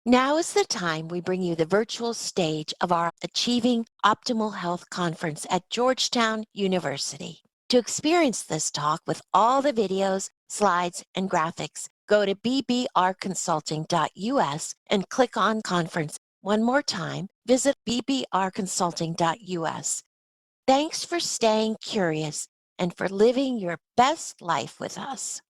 Now is the time we bring you the virtual stage of our Achieving Optimal Health conference at Georgetown University. To experience this talk with all the videos, slides, and graphics, go to bbrconsulting.us and click on conference. One more time, visit bbrconsulting.us. Thanks for staying curious and for living your best life with us.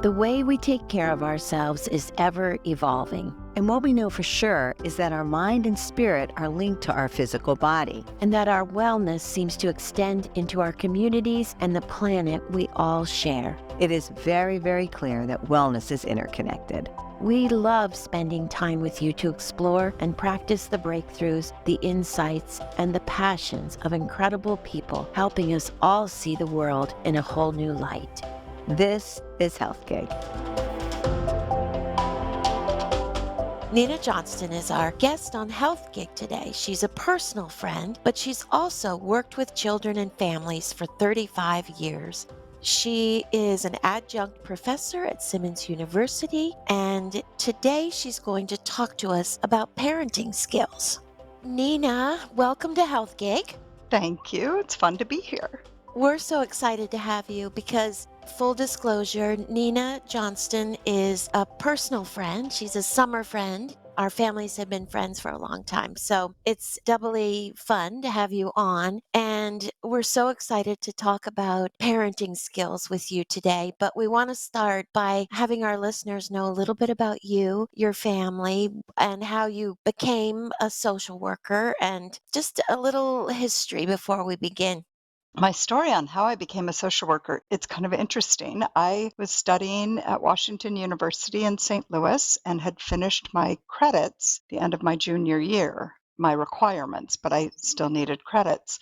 The way we take care of ourselves is ever evolving. And what we know for sure is that our mind and spirit are linked to our physical body, And that our wellness seems to extend into our communities and the planet we all share. it is very, very clear that wellness is interconnected. We love spending time with you to explore and practice the breakthroughs, the insights, and the passions of incredible people helping us all see the world in a whole new light. This is Health Gig. Nina Johnston is our guest on Health Gig today. She's a personal friend, but she's also worked with children and families for 35 years. She is an adjunct professor at Simmons University, and today she's going to talk to us about parenting skills. Nina, welcome to Health Gig. Thank you. It's fun to be here. We're so excited to have you because, full disclosure, Nina Johnston is a personal friend. She's a summer friend. Our families have been friends for a long time. So it's doubly fun to have you on. And we're so excited to talk about parenting skills with you today. But we want to start by having our listeners know a little bit about you, your family, and how you became a social worker, and just a little history before we begin. My story on how I became a social worker, it's kind of interesting. I was studying at Washington University in St. Louis and had finished my credits the end of my junior year, my requirements, but I still needed credits.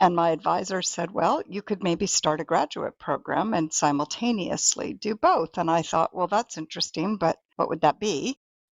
And my advisor said, well, you could maybe start a graduate program and simultaneously do both. And I thought, well, that's interesting, but what would that be?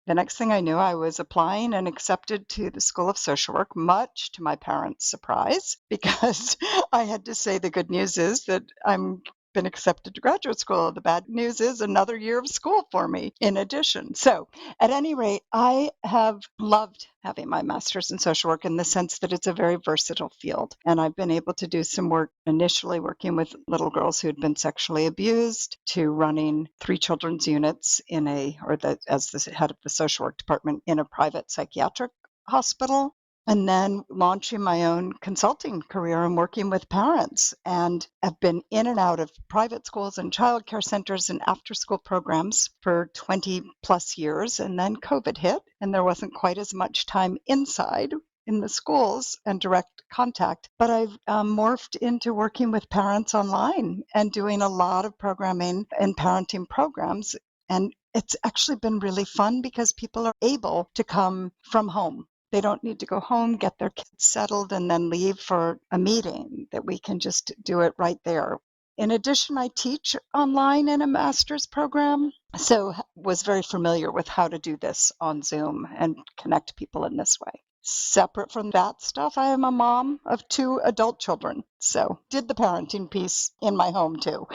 The next thing I knew, I was applying and accepted to the School of Social Work, much to my parents' surprise, because I had to say the good news is that I'm been accepted to graduate school. The bad news is another year of school for me in addition. So at any rate, I have loved having my master's in social work in the sense that it's a very versatile field. And I've been able to do some work initially working with little girls who had been sexually abused, to running 3 children's units as the head of the social work department in a private psychiatric hospital, and then launching my own consulting career and working with parents, and have been in and out of private schools and childcare centers and after school programs for 20 plus years. And then COVID hit, and there wasn't quite as much time inside in the schools and direct contact. But I've morphed into working with parents online and doing a lot of programming and parenting programs. And it's actually been really fun because people are able to come from home. They don't need to go home, get their kids settled, and then leave for a meeting, that we can just do it right there. In addition, I teach online in a master's program, so was very familiar with how to do this on Zoom and connect people in this way. Separate from that stuff, I am a mom of 2 adult children, so did the parenting piece in my home too.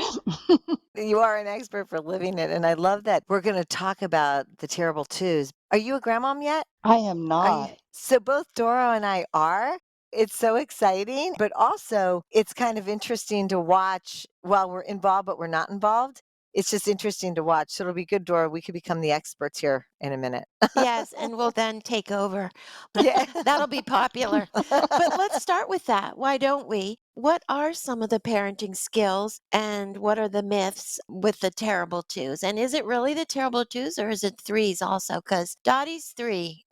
You are an expert for living it, and I love that we're going to talk about the terrible twos. Are you a grandmom yet? I am Are you? not. So both Doro and I are. It's so exciting, but also it's kind of interesting to watch while we're involved, but we're not involved. It's just interesting to watch. So it'll be good, Dora. We could become the experts here in a minute. Yes, and we'll then take over. Yeah. That'll be popular. But let's start with that. Why don't we? What are some of the parenting skills and what are the myths with the terrible twos? And is it really the terrible twos or is it threes also? Because Dottie's 3.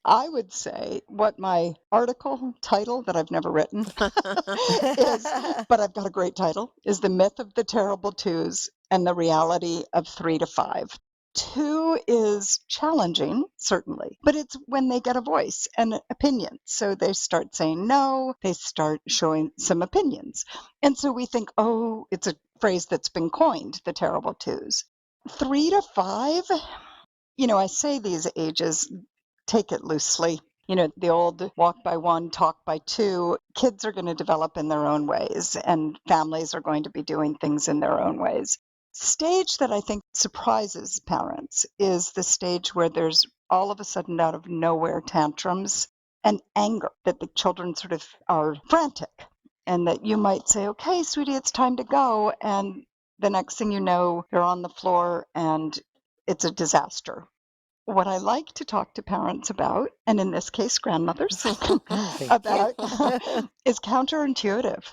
I would say what my article title that I've never written is, but I've got a great title, is The Myth of the Terrible Twos and the Reality of 3 to 5. 2 is challenging, certainly, but it's when they get a voice and opinion. So they start saying no, they start showing some opinions. And so we think, oh, it's a phrase that's been coined, the terrible twos. 3 to 5, I say these ages, take it loosely. The old walk by 1, talk by 2. Kids are going to develop in their own ways, and families are going to be doing things in their own ways. stage that I think surprises parents is the stage where there's all of a sudden out of nowhere tantrums and anger that the children sort of are frantic and that you might say, okay, sweetie, it's time to go. And the next thing you know, they're on the floor and it's a disaster. What I like to talk to parents about, and in this case, grandmothers, Thank you. about is counterintuitive.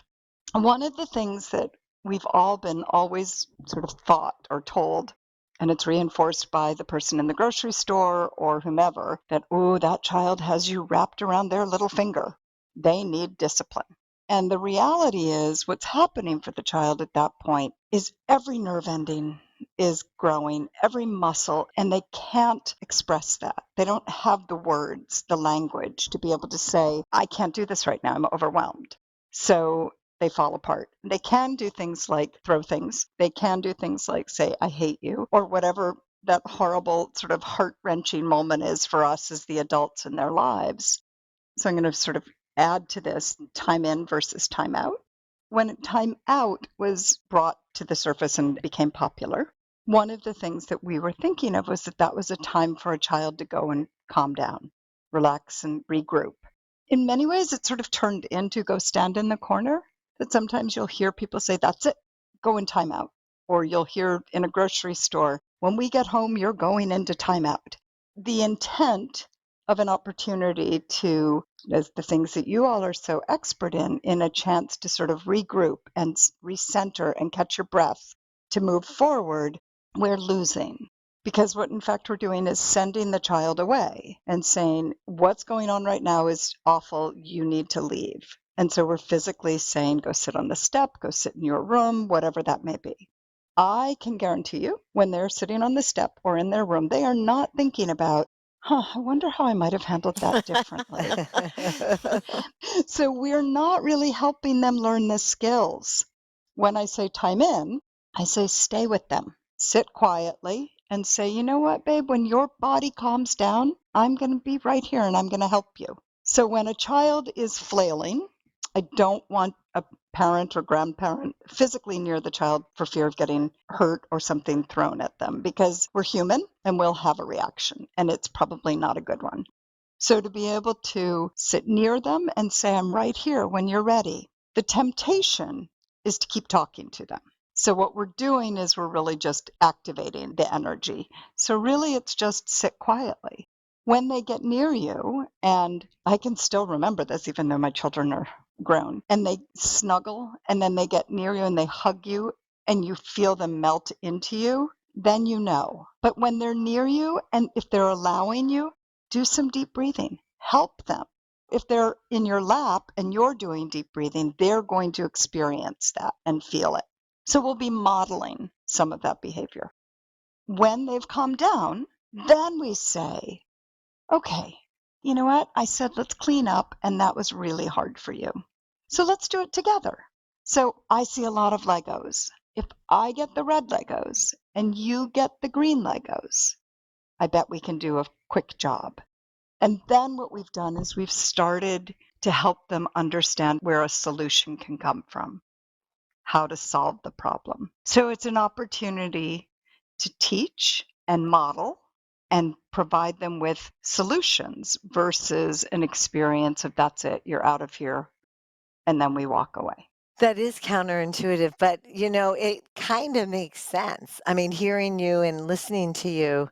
One of the things that we've all been always sort of thought or told, and it's reinforced by the person in the grocery store or whomever, that, oh, that child has you wrapped around their little finger. They need discipline. And the reality is, what's happening for the child at that point is every nerve ending is growing, every muscle, and they can't express that. They don't have the words, the language to be able to say, I can't do this right now, I'm overwhelmed. So they fall apart. They can do things like throw things. They can do things like say, I hate you, or whatever that horrible sort of heart-wrenching moment is for us as the adults in their lives. So I'm going to sort of add to this time in versus time out. When time out was brought to the surface and became popular, one of the things that we were thinking of was that that was a time for a child to go and calm down, relax, and regroup. In many ways, it sort of turned into go stand in the corner, that sometimes you'll hear people say, that's it, go in timeout. Or you'll hear in a grocery store, when we get home, you're going into timeout. The intent of an opportunity to, as the things that you all are so expert in a chance to sort of regroup and recenter and catch your breath to move forward, we're losing. Because what in fact we're doing is sending the child away and saying, what's going on right now is awful, you need to leave. And so we're physically saying, go sit on the step, go sit in your room, whatever that may be. I can guarantee you, when they're sitting on the step or in their room, they are not thinking about, I wonder how I might have handled that differently. So we're not really helping them learn the skills. When I say time in, I say stay with them, sit quietly and say, you know what, babe, when your body calms down, I'm going to be right here and I'm going to help you. So when a child is flailing, I don't want a parent or grandparent physically near the child for fear of getting hurt or something thrown at them, because we're human and we'll have a reaction and it's probably not a good one. So to be able to sit near them and say, I'm right here when you're ready. The temptation is to keep talking to them. So what we're doing is we're really just activating the energy. So really it's just sit quietly. When they get near you, and I can still remember this even though my children are grown, and they snuggle and then they get near you and they hug you and you feel them melt into you, then you know. But when they're near you and if they're allowing you, do some deep breathing. Help them. If they're in your lap and you're doing deep breathing, they're going to experience that and feel it. So we'll be modeling some of that behavior. When they've calmed down, then we say, okay, you know what? I said, let's clean up, and that was really hard for you. So let's do it together. So I see a lot of Legos. If I get the red Legos and you get the green Legos, I bet we can do a quick job. And then what we've done is we've started to help them understand where a solution can come from, how to solve the problem. So it's an opportunity to teach and model and provide them with solutions versus an experience of that's it, you're out of here, and then we walk away. That is counterintuitive, but it kind of makes sense. I mean, hearing you and listening to you,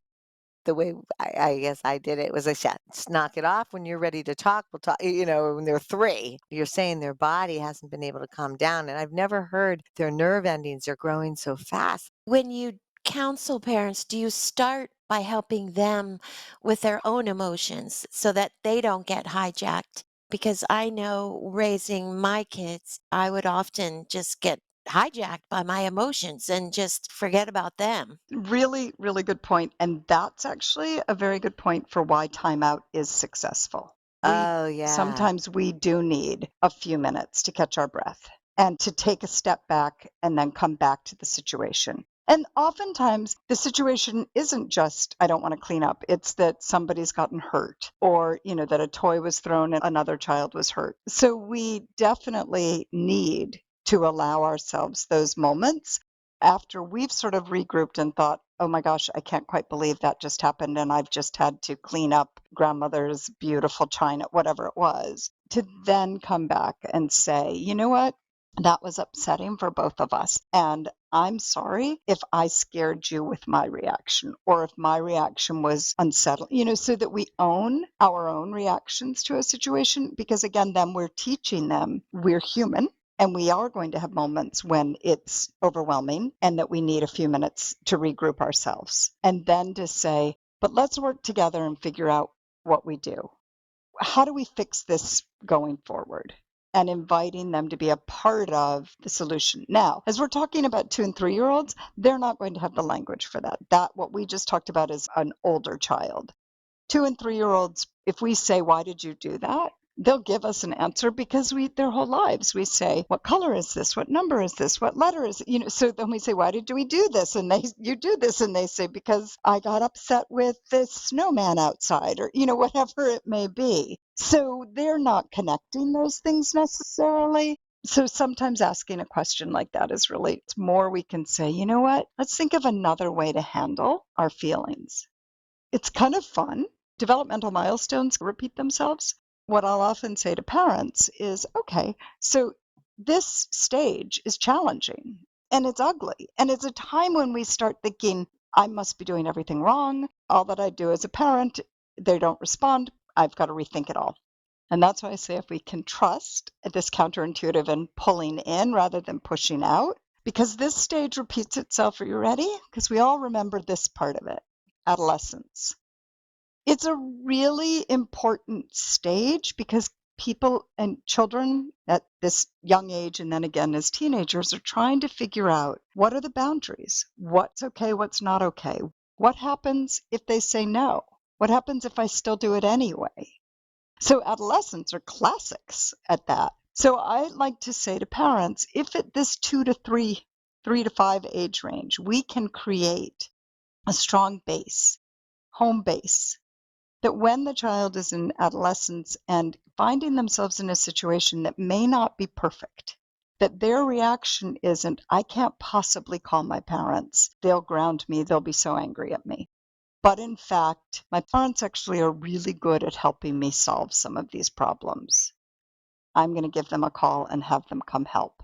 the way I guess I did it was I said, "Just knock it off when you're ready to talk. We'll talk." When they're 3, you're saying their body hasn't been able to calm down, and I've never heard their nerve endings are growing so fast. When you counsel parents, do you start by helping them with their own emotions so that they don't get hijacked? Because I know raising my kids, I would often just get hijacked by my emotions and just forget about them. Really, really good point. And that's actually a very good point for why timeout is successful. Oh, yeah. Sometimes we do need a few minutes to catch our breath and to take a step back and then come back to the situation. And oftentimes the situation isn't just, I don't want to clean up. It's that somebody's gotten hurt or, that a toy was thrown and another child was hurt. So we definitely need to allow ourselves those moments. after we've sort of regrouped and thought, oh my gosh, I can't quite believe that just happened. And I've just had to clean up grandmother's beautiful china, whatever it was, to then come back and say, you know what? That was upsetting for both of us. And I'm sorry if I scared you with my reaction or if my reaction was unsettling, so that we own our own reactions to a situation. Because again, then we're teaching them we're human and we are going to have moments when it's overwhelming and that we need a few minutes to regroup ourselves. And then to say, but let's work together and figure out what we do. How do we fix this going forward? And inviting them to be a part of the solution. Now, as we're talking about 2 and 3 year olds, they're not going to have the language for that. What we just talked about is an older child. 2 and 3 year olds, if we say, why did you do that? They'll give us an answer because their whole lives we say, what color is this? What number is this? What letter is it? So then we say, why did we do this? And you do this. And they say, because I got upset with this snowman outside or, whatever it may be. So they're not connecting those things necessarily. So sometimes asking a question like that is really, it's more we can say, you know what? Let's think of another way to handle our feelings. It's kind of fun. Developmental milestones repeat themselves. What I'll often say to parents is, okay, so this stage is challenging and it's ugly. And it's a time when we start thinking, I must be doing everything wrong. All that I do as a parent, they don't respond. I've got to rethink it all. And that's why I say if we can trust this counterintuitive and pulling in rather than pushing out, because this stage repeats itself. Are you ready? Because we all remember this part of it, adolescence. It's a really important stage because people and children at this young age and then again as teenagers are trying to figure out what are the boundaries? What's okay, what's not okay? What happens if they say no? What happens if I still do it anyway? So adolescents are classics at that. So I like to say to parents, if at this 3 to 5 age range, we can create a strong base, home base, that when the child is in adolescence and finding themselves in a situation that may not be perfect, that their reaction isn't, I can't possibly call my parents. They'll ground me. They'll be so angry at me. But in fact, my parents actually are really good at helping me solve some of these problems. I'm going to give them a call and have them come help.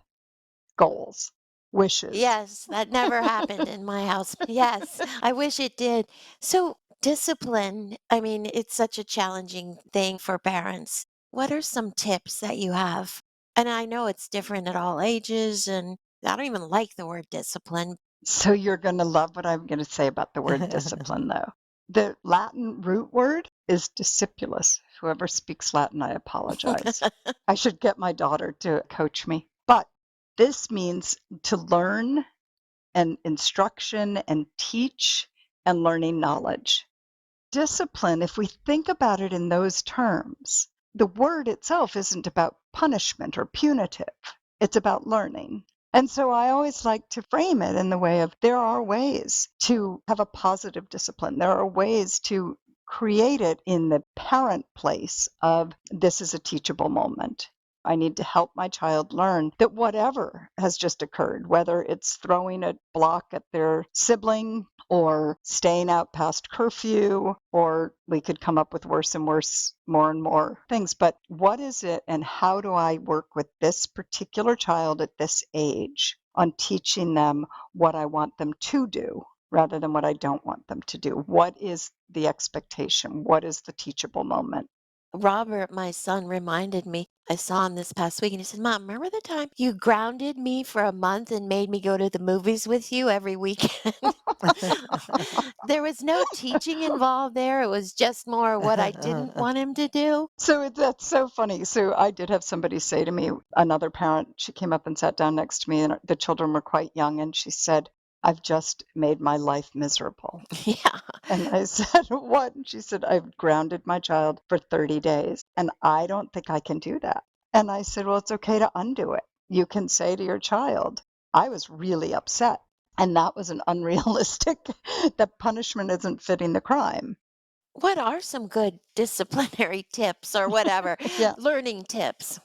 Goals, wishes. Yes, that never happened in my house. Yes, I wish it did. So, discipline, I mean, it's such a challenging thing for parents. What are some tips that you have? And I know it's different at all ages, and I don't even like the word discipline. So you're going to love what I'm going to say about the word discipline, though. The Latin root word is discipulus. Whoever speaks Latin, I apologize. I should get my daughter to coach me. But this means to learn and instruction and teach and learning knowledge. Discipline, if we think about it in those terms, the word itself isn't about punishment or punitive. It's about learning. And so I always like to frame it in the way of there are ways to have a positive discipline. There are ways to create it in the parent place of this is a teachable moment. I need to help my child learn that whatever has just occurred, whether it's throwing a block at their sibling or staying out past curfew, or we could come up with worse and worse, more and more things. But what is it and how do I work with this particular child at this age on teaching them what I want them to do rather than what I don't want them to do? What is the expectation? What is the teachable moment? Robert, my son, reminded me. I saw him this past week and he said, Mom, remember the time you grounded me for a month and made me go to the movies with you every weekend? There was no teaching involved there. It was just more what I didn't want him to do. So that's so funny. So I did have somebody say to me, another parent, she came up and sat down next to me, and the children were quite young, and she said, I've just made my life miserable. Yeah. And I said, what? And she said, I've grounded my child for 30 days, and I don't think I can do that. And I said, well, it's okay to undo it. You can say to your child, I was really upset. And that was an unrealistic, that punishment isn't fitting the crime. What are some good disciplinary tips or whatever, Yeah. learning tips?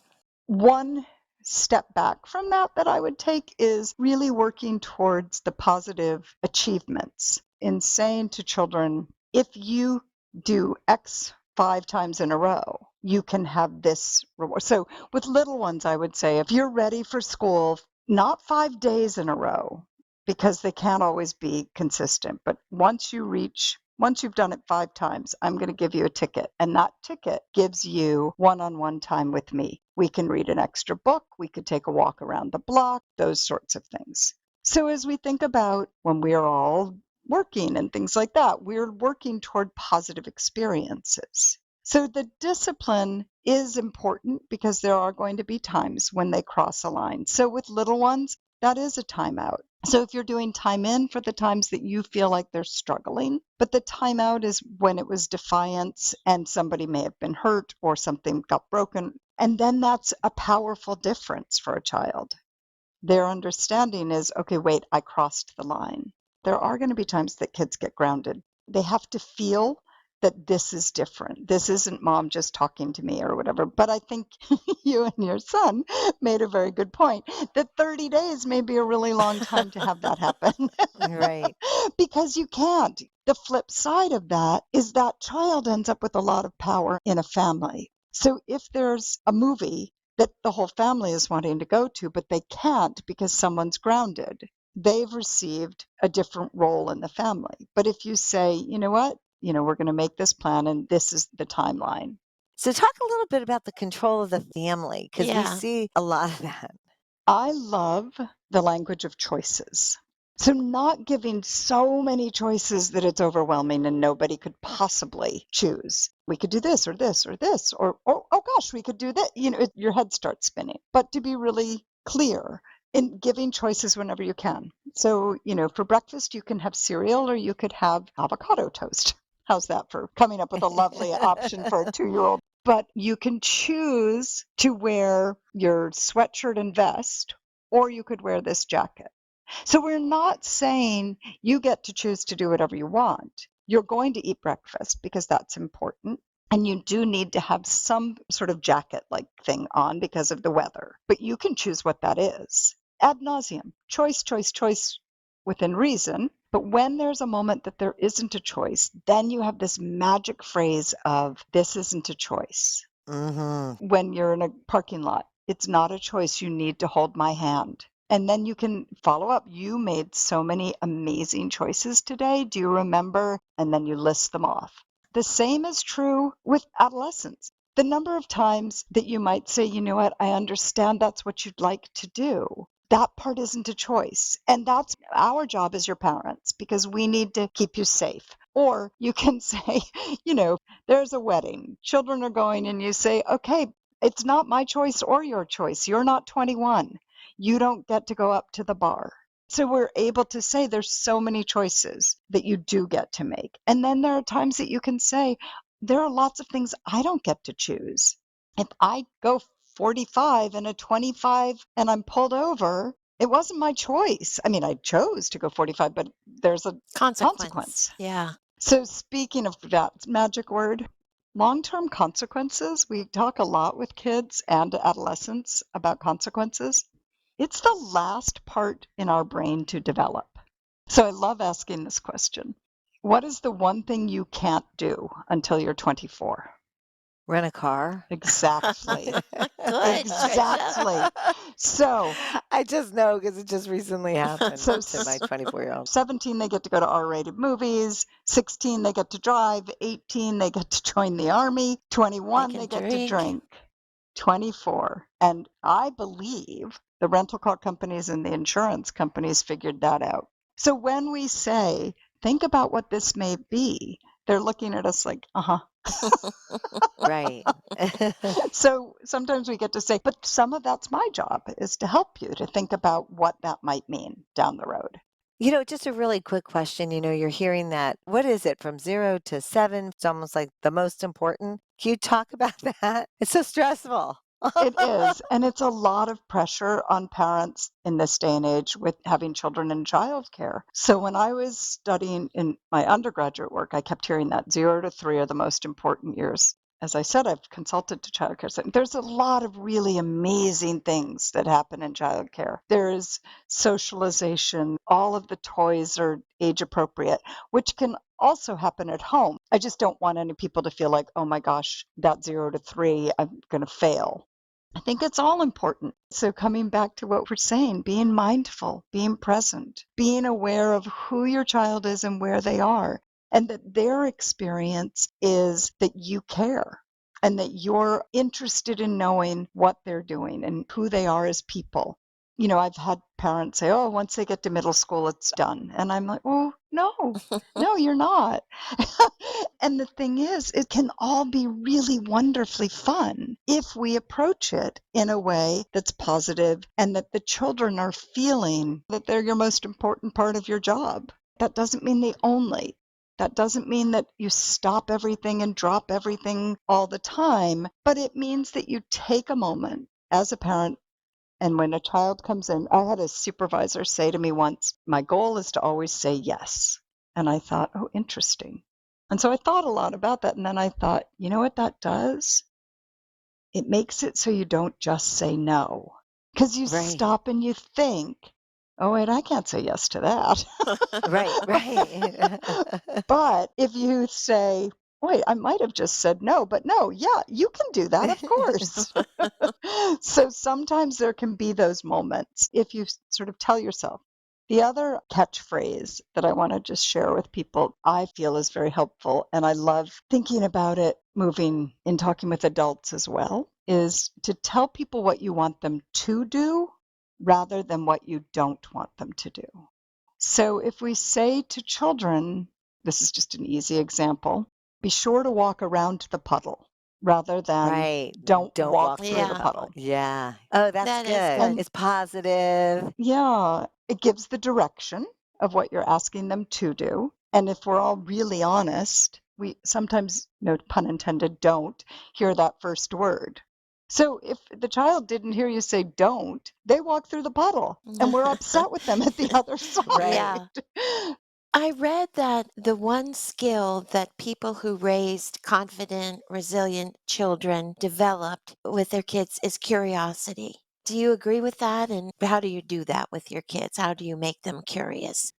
One, step back from that I would take is really working towards the positive achievements in saying to children, if you do X 5 times in a row, you can have this reward. So with little ones, I would say, if you're ready for school, not 5 days in a row, because they can't always be consistent. But once you've done it 5 times, I'm going to give you a ticket. And that ticket gives you one-on-one time with me. We can read an extra book. We could take a walk around the block, those sorts of things. So as we think about when we are all working and things like that, we're working toward positive experiences. So the discipline is important because there are going to be times when they cross a line. So with little ones, that is a timeout. So if you're doing time in for the times that you feel like they're struggling, but the timeout is when it was defiance and somebody may have been hurt or something got broken. And then that's a powerful difference for a child. Their understanding is, okay, wait, I crossed the line. There are going to be times that kids get grounded. They have to feel that this is different. This isn't mom just talking to me or whatever. But I think you and your son made a very good point that 30 days may be a really long time to have that happen. Right. Because you can't. The flip side of that is that child ends up with a lot of power in a family. So if there's a movie that the whole family is wanting to go to, but they can't because someone's grounded, they've received a different role in the family. But if you say, you know what, we're going to make this plan and this is the timeline. So talk a little bit about the control of the family because we Yeah. see a lot of that. I love the language of choices. So, not giving so many choices that it's overwhelming and nobody could possibly choose. We could do this or this or this, or oh gosh, we could do that. Your head starts spinning. But to be really clear in giving choices whenever you can. So, for breakfast, you can have cereal or you could have avocado toast. How's that for coming up with a lovely option for a 2-year-old? But you can choose to wear your sweatshirt and vest, or you could wear this jacket. So we're not saying you get to choose to do whatever you want. You're going to eat breakfast because that's important. And you do need to have some sort of jacket like thing on because of the weather. But you can choose what that is. Ad nauseum. Choice, choice, choice within reason. But when there's a moment that there isn't a choice, then you have this magic phrase of this isn't a choice. Mm-hmm. When you're in a parking lot, it's not a choice. You need to hold my hand. And then you can follow up. You made so many amazing choices today. Do you remember? And then you list them off. The same is true with adolescents. The number of times that you might say, you know what, I understand that's what you'd like to do. That part isn't a choice. And that's our job as your parents because we need to keep you safe. Or you can say, there's a wedding, children are going, and you say, okay, it's not my choice or your choice. You're not 21. You don't get to go up to the bar. So we're able to say there's so many choices that you do get to make. And then there are times that you can say, there are lots of things I don't get to choose. If I go 45 and a 25 and I'm pulled over, it wasn't my choice. I mean, I chose to go 45, but there's a Consequence. consequence. Yeah. So speaking of that magic word, long-term consequences, we talk a lot with kids and adolescents about consequences. It's the last part in our brain to develop. So I love asking this question. What is the one thing you can't do until you're 24? Rent a car. Exactly. Good, Trisha. Exactly. So, I just know because it just recently happened so to my 24-year-old. 17, they get to go to R-rated movies. 16, they get to drive. 18, they get to join the army. They 21, they can get to drink. drink. 24. And I believe the rental car companies and the insurance companies figured that out. So when we say, think about what this may be, they're looking at us like, uh-huh. Right. So sometimes we get to say, but some of that's my job is to help you to think about what that might mean down the road. Just a really quick question. You're hearing that. What is it from 0 to 7? It's almost like the most important. Can you talk about that? It's so stressful. It is, and it's a lot of pressure on parents in this day and age with having children in childcare. So when I was studying in my undergraduate work, I kept hearing that 0 to 3 are the most important years. as I said, I've consulted to childcare centers. There's a lot of really amazing things that happen in childcare. There's socialization, all of the toys are age appropriate, which can also happen at home. I just don't want any people to feel like, oh my gosh, that 0 to 3, I'm going to fail. I think it's all important. So, coming back to what we're saying, being mindful, being present, being aware of who your child is and where they are, and that their experience is that you care and that you're interested in knowing what they're doing and who they are as people. I've had parents say, oh, once they get to middle school, it's done. And I'm like, oh, no, no, you're not. And the thing is, it can all be really wonderfully fun if we approach it in a way that's positive and that the children are feeling that they're your most important part of your job. That doesn't mean the only. That doesn't mean that you stop everything and drop everything all the time, but it means that you take a moment as a parent. And when a child comes in, I had a supervisor say to me once, my goal is to always say yes. And I thought, oh, interesting. And so I thought a lot about that. And then I thought, you know what that does? It makes it so you don't just say no. Because you Right. stop and you think, oh, wait, I can't say yes to that. Right, right. But if you say, wait, I might have just said no, but no, yeah, you can do that, of course. So sometimes there can be those moments if you sort of tell yourself. The other catchphrase that I want to just share with people, I feel is very helpful, and I love thinking about it moving in talking with adults as well, is to tell people what you want them to do rather than what you don't want them to do. So if we say to children, this is just an easy example, be sure to walk around the puddle rather than Right. don't Don't walk walk through through the the Yeah, puddle. puddle. Yeah. Oh, that's that is good. good. And It's positive. yeah, it gives the direction of what you're asking them to do. And if we're all really honest, we sometimes, no pun intended, don't hear that first word. So if the child didn't hear you say don't, they walk through the puddle and we're upset with them at the other side. Right. Yeah. I read that the one skill that people who raised confident, resilient children developed with their kids is curiosity. Do you agree with that? And how do you do that with your kids? How do you make them curious?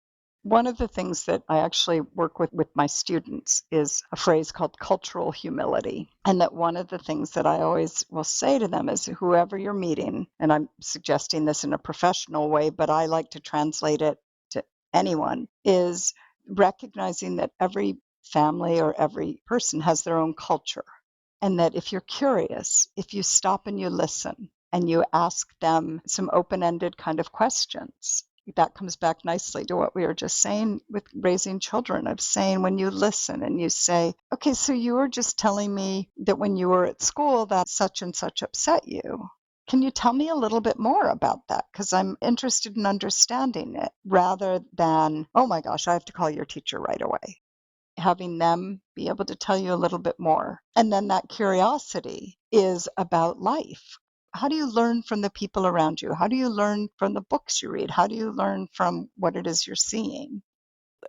One of the things that I actually work with my students is a phrase called cultural humility. And that one of the things that I always will say to them is whoever you're meeting, and I'm suggesting this in a professional way, but I like to translate it to anyone, is recognizing that every family or every person has their own culture. And that if you're curious, if you stop and you listen and you ask them some open ended kind of questions, that comes back nicely to what we were just saying with raising children of saying when you listen and you say, okay, so you were just telling me that when you were at school that such and such upset you. Can you tell me a little bit more about that? Because I'm interested in understanding it rather than, oh my gosh, I have to call your teacher right away. Having them be able to tell you a little bit more. And then that curiosity is about life. How do you learn from the people around you? How do you learn from the books you read? How do you learn from what it is you're seeing?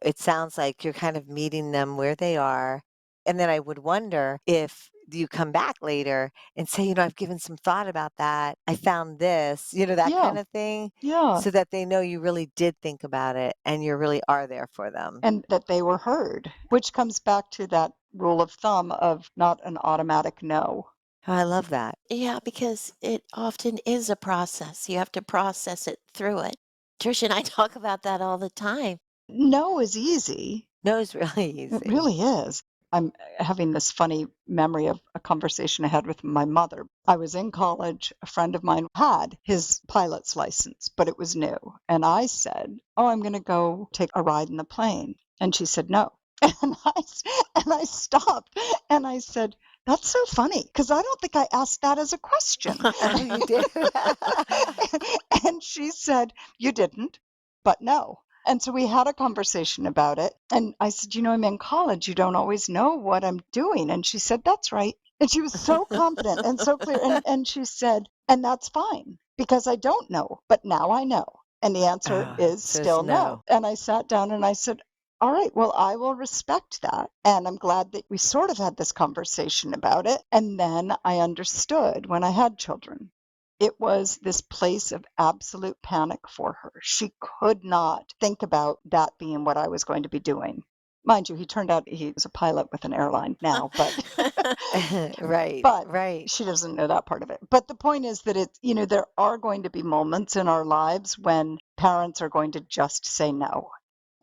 It sounds like you're kind of meeting them where they are. And then I would wonder if you come back later and say, I've given some thought about that. I found this, that Yeah, kind of thing, yeah. so that they know you really did think about it and you really are there for them. And that they were heard, which comes back to that rule of thumb of not an automatic no. Oh, I love that. Yeah, because it often is a process. You have to process it through it. Tricia and I talk about that all the time. No is easy. No, it's really It easy. really is. I'm having this funny memory of a conversation I had with my mother. I was in college. A friend of mine had his pilot's license, but it was new. And I said, oh, I'm going to go take a ride in the plane. And she said, no. And I stopped and I said, that's so funny because I don't think I asked that as a question. Oh, you did. And she said, you didn't, but no. And so we had a conversation about it. And I said, I'm in college. You don't always know what I'm doing. And she said, that's right. And she was so confident and so clear. And she said, and that's fine because I don't know, but now I know. And the answer Oh, is so it's still no. no. And I sat down and I said, All right, well, I will respect that. And I'm glad that we sort of had this conversation about it. And then I understood when I had children. It was this place of absolute panic for her. She could not think about that being what I was going to be doing. Mind you, he turned out he was a pilot with an airline now, but Right, but right. she doesn't know that part of it. But the point is that there are going to be moments in our lives when parents are going to just say no.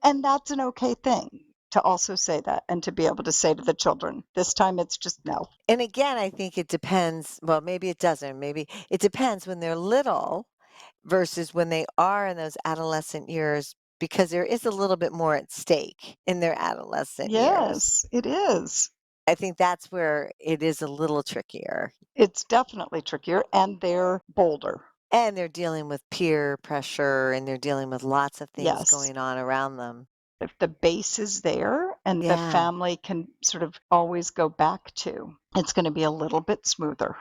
And that's an okay thing to also say that and to be able to say to the children, this time it's just no. And again, I think it depends. Well, maybe it doesn't. Maybe it depends when they're little versus when they are in those adolescent years, because there is a little bit more at stake in their adolescent years. Yes, it is. I think that's where it is a little trickier. It's definitely trickier and they're bolder. And they're dealing with peer pressure and they're dealing with lots of things Yes. going on around them. If the base is there and the Yeah. family can sort of always go back to, it's going to be a little bit smoother.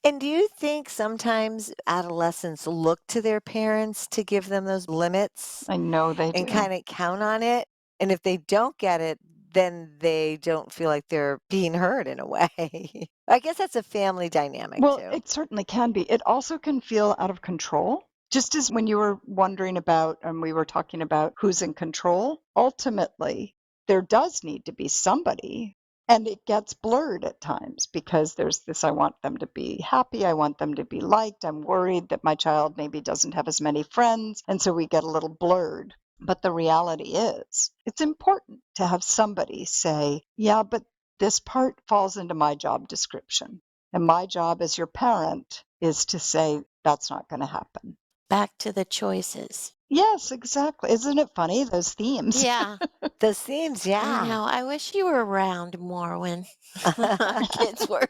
And do you think sometimes adolescents look to their parents to give them those limits I know they and do. kind of count on it? And if they don't get it, then they don't feel like they're being heard in a way. I guess that's a family dynamic Well, too. it certainly can be. It also can feel out of control. Just as when you were wondering about, and we were talking about who's in control, ultimately, there does need to be somebody. And it gets blurred at times because there's this I want them to be happy. I want them to be liked. I'm worried that my child maybe doesn't have as many friends. And so we get a little blurred. But the reality is, it's important to have somebody say, yeah, but this part falls into my job description. And my job as your parent is to say, that's not going to happen. Back to the choices. Yes, exactly. Isn't it funny, those themes? Yeah, Those themes, I yeah. know. I wish you were around more when our kids were.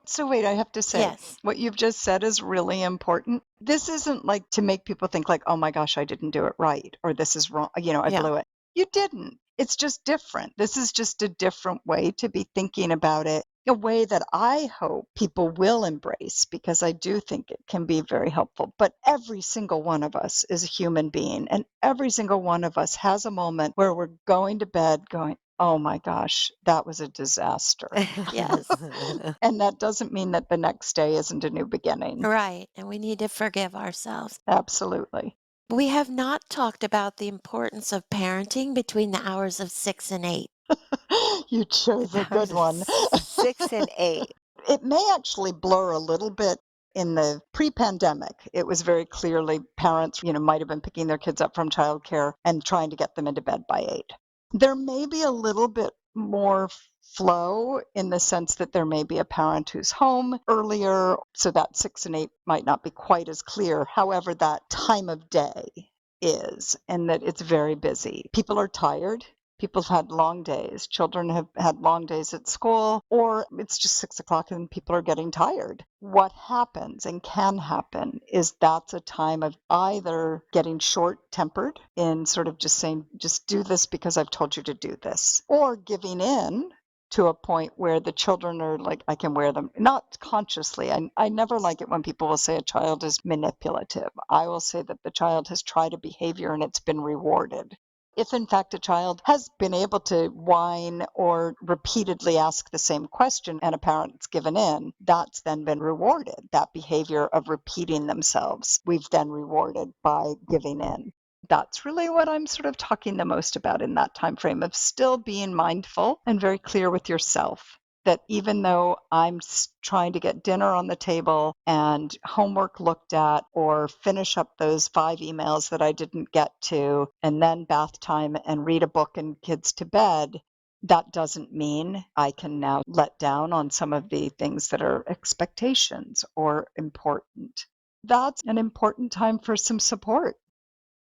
So, wait, I have to say, Yes. what you've just said is really important. This isn't like to make people think, like, oh my gosh, I didn't do it right, or this is wrong, I Yeah. blew it. You didn't. It's just different. This is just a different way to be thinking about it, a way that I hope people will embrace because I do think it can be very helpful. But every single one of us is a human being, and every single one of us has a moment where we're going to bed going, oh my gosh, that was a disaster. Yes. And that doesn't mean that the next day isn't a new beginning. Right. And we need to forgive ourselves. Absolutely. We have not talked about the importance of parenting between the hours of 6 and 8. You chose a Hours good of one. 6 and 8. It may actually blur a little bit in the pre-pandemic. It was very clearly parents, might have been picking their kids up from childcare and trying to get them into bed by 8. There may be a little bit more flow in the sense that there may be a parent who's home earlier, so that 6 and 8 might not be quite as clear. However, that time of day is, and that it's very busy. People are tired. People have had long days. Children have had long days at school, or it's just 6 o'clock and people are getting tired. What happens and can happen is that's a time of either getting short tempered in sort of just saying, just do this because I've told you to do this, or giving in to a point where the children are like, I can wear them, not consciously. I never like it when people will say a child is manipulative. I will say that the child has tried a behavior and it's been rewarded. If in fact a child has been able to whine or repeatedly ask the same question and a parent's given in, that's then been rewarded. That behavior of repeating themselves, we've then rewarded by giving in. That's really what I'm sort of talking the most about in that time frame of still being mindful and very clear with yourself that even though I'm trying to get dinner on the table and homework looked at or finish up those 5 emails that I didn't get to, and then bath time and read a book and kids to bed, that doesn't mean I can now let down on some of the things that are expectations or important. That's an important time for some support.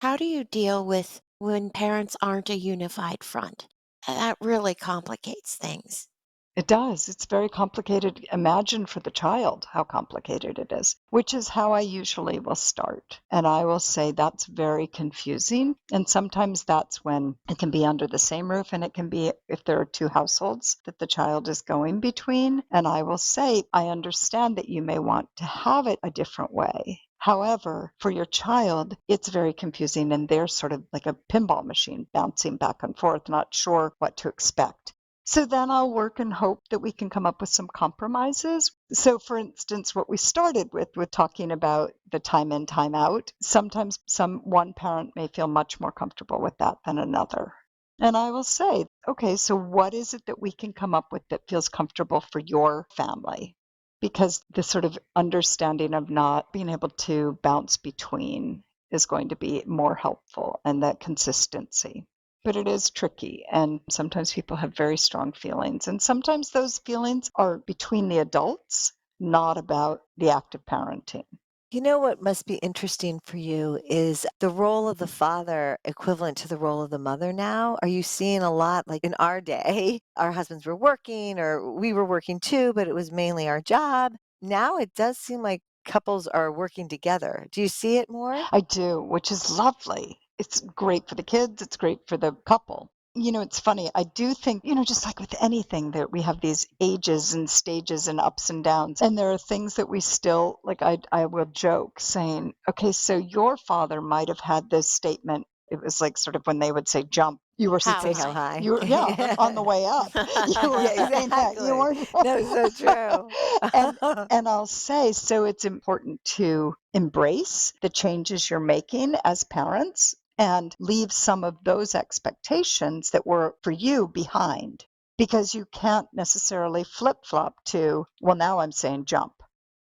How do you deal with when parents aren't a unified front? That really complicates things. It does. It's very complicated. Imagine for the child how complicated it is, which is how I usually will start. And I will say that's very confusing. And sometimes that's when it can be under the same roof, and it can be if there are two households that the child is going between. And I will say, I understand that you may want to have it a different way. However, for your child, it's very confusing and they're sort of like a pinball machine bouncing back and forth, not sure what to expect. So then I'll work and hope that we can come up with some compromises. So, for instance, what we started with talking about the time in, time out, sometimes one parent may feel much more comfortable with that than another. And I will say, okay, so what is it that we can come up with that feels comfortable for your family? Because the sort of understanding of not being able to bounce between is going to be more helpful, and that consistency. But it is tricky, and sometimes people have very strong feelings, and sometimes those feelings are between the adults, not about the act of parenting. You know what must be interesting for you is the role of the father equivalent to the role of the mother now. Are you seeing a lot like in our day, our husbands were working or we were working too, but it was mainly our job. Now it does seem like couples are working together. Do you see it more? I do, which is lovely. It's great for the kids, it's great for the couple. It's funny. I do think, just like with anything, that we have these ages and stages and ups and downs. And there are things that we still, like, I will joke saying, okay, so your father might have had this statement. It was like sort of when they would say jump, you were You'd How say supposed how high? high. you were, yeah, on the way up. You were Yeah, saying that. You exactly. weren't. No, so true. and and I'll say, so it's important to embrace the changes you're making as parents and leave some of those expectations that were for you behind, because you can't necessarily flip flop to, well, now I'm saying jump.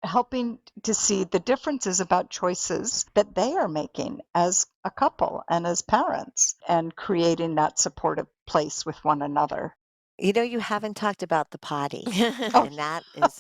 Helping to see the differences about choices that they are making as a couple and as parents, and creating that supportive place with one another. You know, you haven't talked about the potty, Oh, and that is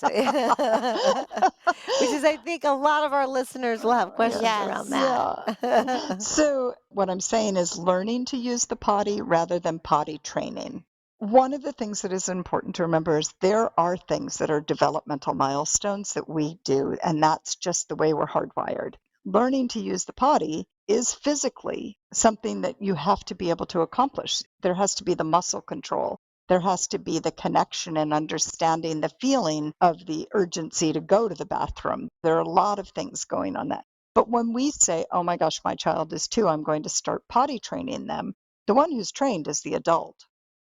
which is, I think, a lot of our listeners will have yeah. questions around Yes. that. Yeah. So, what I'm saying is learning to use the potty rather than potty training. One of the things that is important to remember is there are things that are developmental milestones that we do, and that's just the way we're hardwired. Learning to use the potty is physically something that you have to be able to accomplish. There has to be the muscle control. There has to be the connection and understanding the feeling of the urgency to go to the bathroom. There are a lot of things going on that. But when we say, oh my gosh, my child is 2, I'm going to start potty training them, the one who's trained is the adult.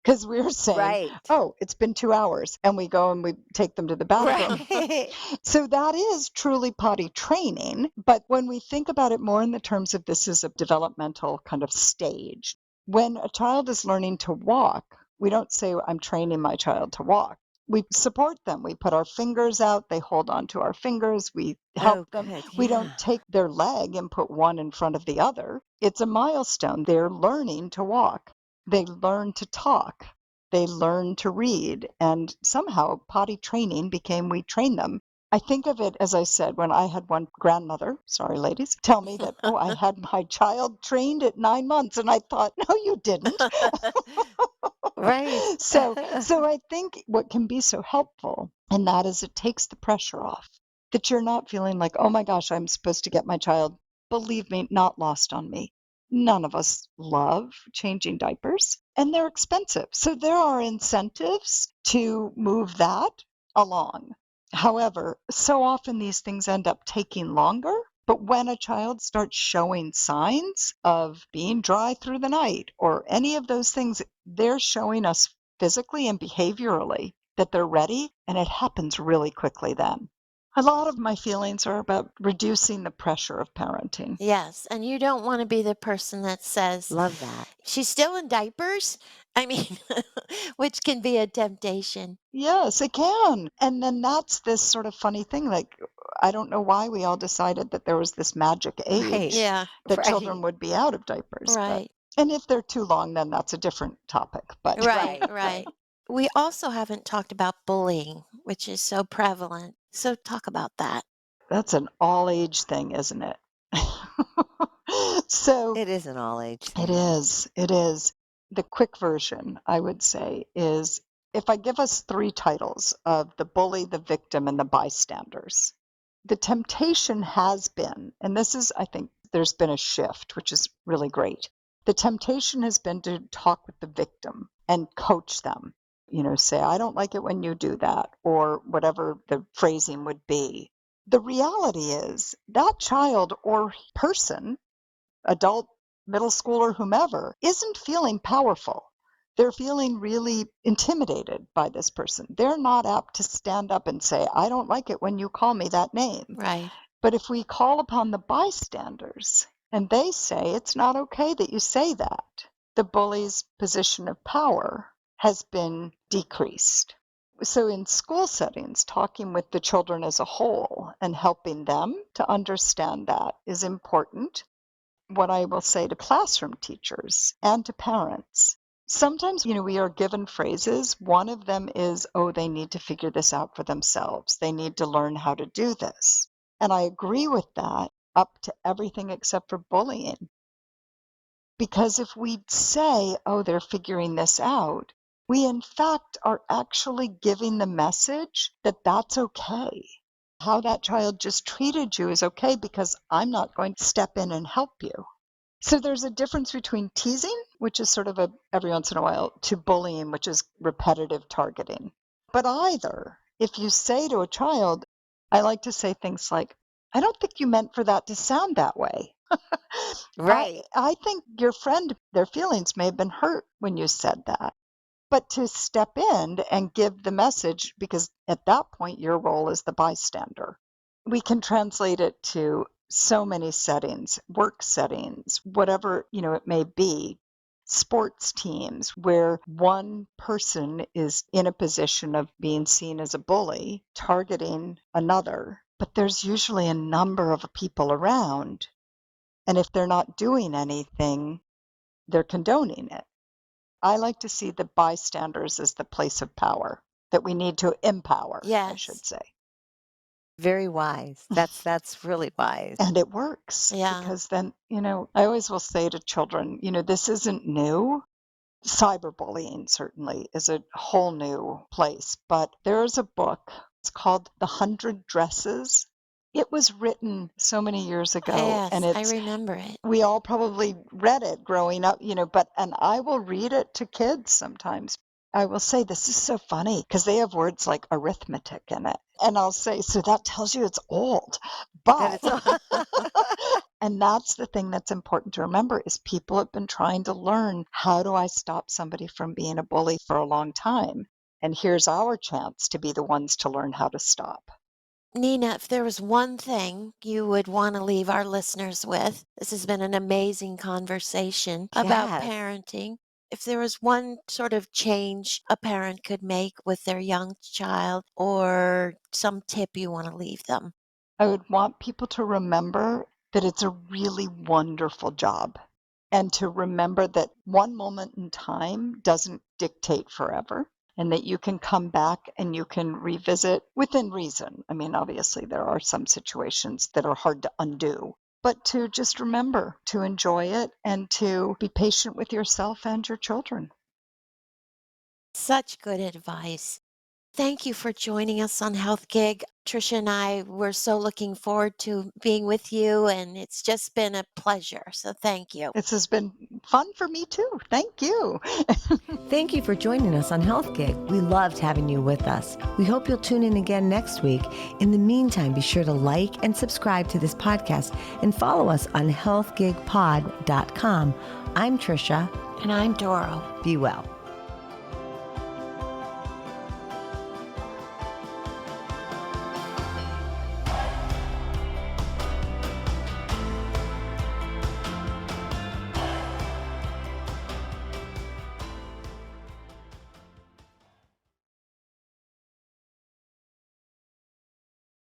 Because we're saying, Right. oh, it's been 2 hours, and we go and we take them to the bathroom. Right. So that is truly potty training. But when we think about it more in the terms of this is a developmental kind of stage, when a child is learning to walk, we don't say, I'm training my child to walk. We support them. We put our fingers out. They hold on to our fingers. We help Oh, them. good. We don't Yeah. take their leg and put one in front of the other. It's a milestone. They're learning to walk. They learn to talk. They learn to read. And somehow potty training became we train them. I think of it, as I said, when I had one grandmother, sorry, ladies, tell me that, oh, I had my child trained at 9 months. And I thought, no, you didn't. Right. So I think what can be so helpful, and that is it takes the pressure off, that you're not feeling like, oh my gosh, I'm supposed to get my child, believe me, not lost on me. None of us love changing diapers, and they're expensive. So there are incentives to move that along. However, so often these things end up taking longer. But when a child starts showing signs of being dry through the night or any of those things, they're showing us physically and behaviorally that they're ready, and it happens really quickly then. A lot of my feelings are about reducing the pressure of parenting. Yes, and you don't wanna be the person that says, Love that. "She's still in diapers?" I mean, which can be a temptation. Yes, it can. And then that's this sort of funny thing. Like, I don't know why we all decided that there was this magic Right. age Yeah, that children Right. would be out of diapers. But, right. and if they're too long, then that's a different topic. But Right, Right. right. Right. We also haven't talked about bullying, which is so prevalent. So talk about that. that's an all age thing, isn't it? So It is an all age it thing. is. It is. The quick version, I would say, is if I give us 3 titles of the bully, the victim, and the bystanders, the temptation has been, and this is, I think, there's been a shift, which is really great. The temptation has been to talk with the victim and coach them, say, I don't like it when you do that, or whatever the phrasing would be. The reality is that child or person, adult, middle schooler, whomever, isn't feeling powerful. They're feeling really intimidated by this person. They're not apt to stand up and say, I don't like it when you call me that name. Right. But if we call upon the bystanders and they say, it's not okay that you say that, the bully's position of power has been decreased. So in school settings, talking with the children as a whole and helping them to understand that is important. What I will say to classroom teachers and to parents, sometimes, we are given phrases. One of them is, oh, they need to figure this out for themselves. They need to learn how to do this. And I agree with that up to everything except for bullying. Because if we say, oh, they're figuring this out, we in fact are actually giving the message that that's okay. How that child just treated you is okay because I'm not going to step in and help you. So there's a difference between teasing, which is sort of a every once in a while, to bullying, which is repetitive targeting. But either, if you say to a child, I like to say things like, I don't think you meant for that to sound that way. I Right. I think your friend, their feelings may have been hurt when you said that. But to step in and give the message, because at that point your role is the bystander. We can translate it to so many settings, work settings, whatever, it may be. Sports teams where one person is in a position of being seen as a bully, targeting another, but there's usually a number of people around. And if they're not doing anything, they're condoning it. I like to see the bystanders as the place of power that we need to empower, I Yes. should say. Very wise. That's really wise. And it works Yeah. because then, I always will say to children, this isn't new. Cyberbullying certainly is a whole new place, but there is a book. It's called The 100 Dresses. It was written so many years ago, and Yes, I remember it. we all probably read it growing up, and I will read it to kids sometimes. I will say, this is so funny because they have words like arithmetic in it. And I'll say, so that tells you it's old. And But, it's all and that's the thing that's important to remember is people have been trying to learn, how do I stop somebody from being a bully for a long time? And here's our chance to be the ones to learn how to stop. Nina, if there was one thing you would want to leave our listeners with, this has been an amazing conversation about yes. parenting. If there was one sort of change a parent could make with their young child or some tip you want to leave them. I would want people to remember that it's a really wonderful job and to remember that one moment in time doesn't dictate forever and that you can come back and you can revisit within reason. I mean, obviously, there are some situations that are hard to undo, but to just remember to enjoy it and to be patient with yourself and your children. Such good advice. Thank you for joining us on Health Gig. Trisha and I were so looking forward to being with you, and it's just been a pleasure. So thank you. This has been fun for me too. Thank you. Thank you for joining us on Health Gig. We loved having you with us. We hope you'll tune in again next week. In the meantime, be sure to like and subscribe to this podcast and follow us on healthgigpod.com. I'm Trisha. And I'm Doro. Be well.